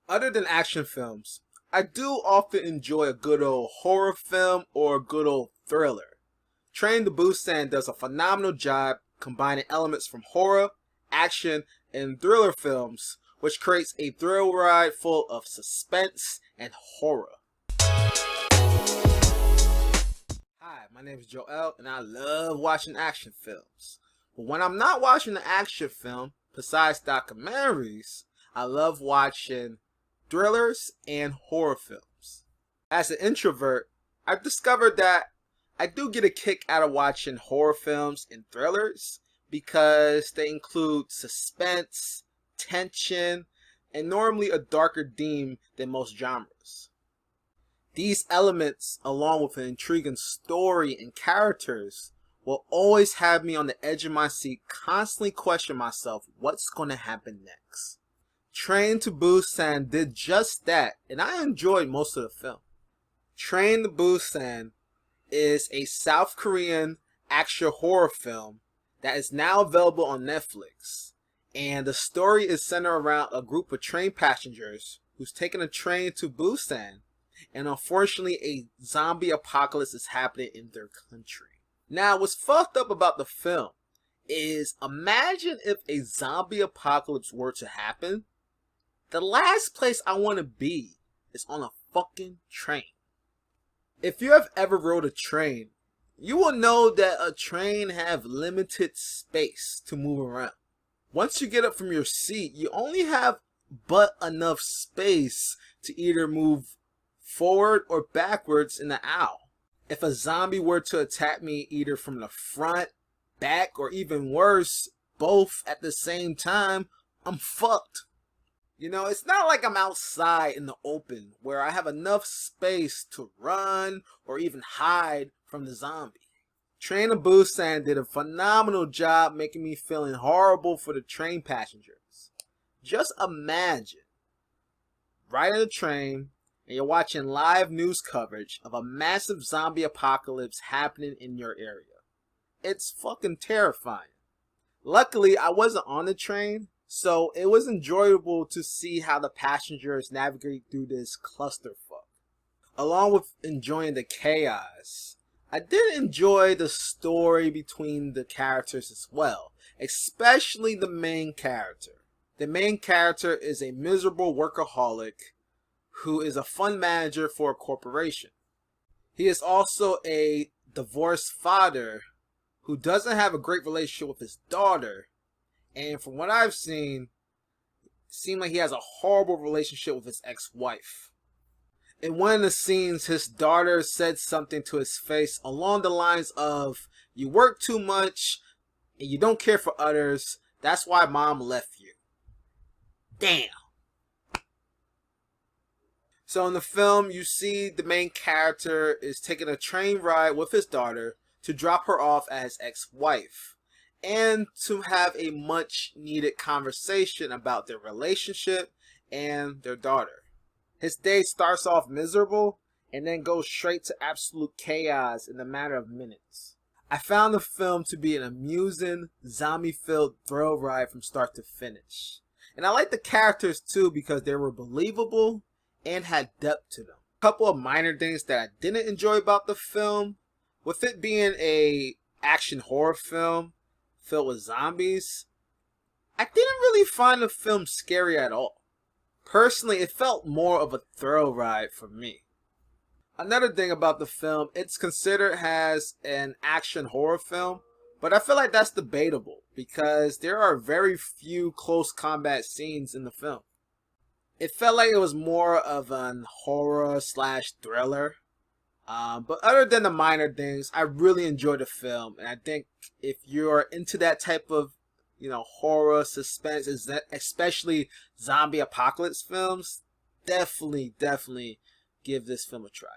Other than action films, I do often enjoy a good old horror film or a good old thriller. Train to Busan does a phenomenal job combining elements from horror, action, and thriller films, which creates a thrill ride full of suspense and horror. Hi, my name is Joel, and I love watching action films. But when I'm not watching an action film, besides documentaries, I love watching thrillers and horror films. As an introvert, I've discovered that I do get a kick out of watching horror films and thrillers because they include suspense, tension, and normally a darker theme than most genres. These elements, along with an intriguing story and characters, will always have me on the edge of my seat, constantly question myself what's going to happen next. Train to Busan did just that, and I enjoyed most of the film. Train to Busan is a South Korean action horror film that is now available on Netflix, and the story is centered around a group of train passengers who's taking a train to Busan, and unfortunately a zombie apocalypse is happening in their country. Now, what's fucked up about the film is, imagine if a zombie apocalypse were to happen. The last place I want to be is on a fucking train. If you have ever rode a train, you will know that a train have limited space to move around. Once you get up from your seat, you only have but enough space to either move forward or backwards in the aisle. If a zombie were to attack me either from the front, back, or even worse, both at the same time, I'm fucked. You know, it's not like I'm outside in the open where I have enough space to run or even hide from the zombie. Train to Busan did a phenomenal job making me feeling horrible for the train passengers. Just imagine riding a train and you're watching live news coverage of a massive zombie apocalypse happening in your area. It's fucking terrifying. Luckily, I wasn't on the train, so it was enjoyable to see how the passengers navigate through this clusterfuck. Along with enjoying the chaos, I did enjoy the story between the characters as well, especially the main character. The main character is a miserable workaholic who is a fund manager for a corporation. He is also a divorced father who doesn't have a great relationship with his daughter, and from what I've seen, it seems like he has a horrible relationship with his ex-wife. In one of the scenes, his daughter said something to his face along the lines of, "You work too much and you don't care for others, that's why mom left you." Damn. So in the film, you see the main character is taking a train ride with his daughter to drop her off at his ex-wife, and to have a much needed conversation about their relationship and their daughter. His day starts off miserable and then goes straight to absolute chaos in a matter of minutes. I found the film to be an amusing, zombie-filled thrill ride from start to finish. And I like the characters too because they were believable and had depth to them. A couple of minor things that I didn't enjoy about the film, with it being a action horror film filled with zombies, I didn't really find the film scary at all. Personally, it felt more of a thrill ride for me. Another thing about the film, it's considered as an action horror film, but I feel like that's debatable because there are very few close combat scenes in the film. It felt like it was more of an horror slash thriller. But other than the minor things, I really enjoyed the film. And I think if you're into that type of, horror, suspense, especially zombie apocalypse films, definitely give this film a try.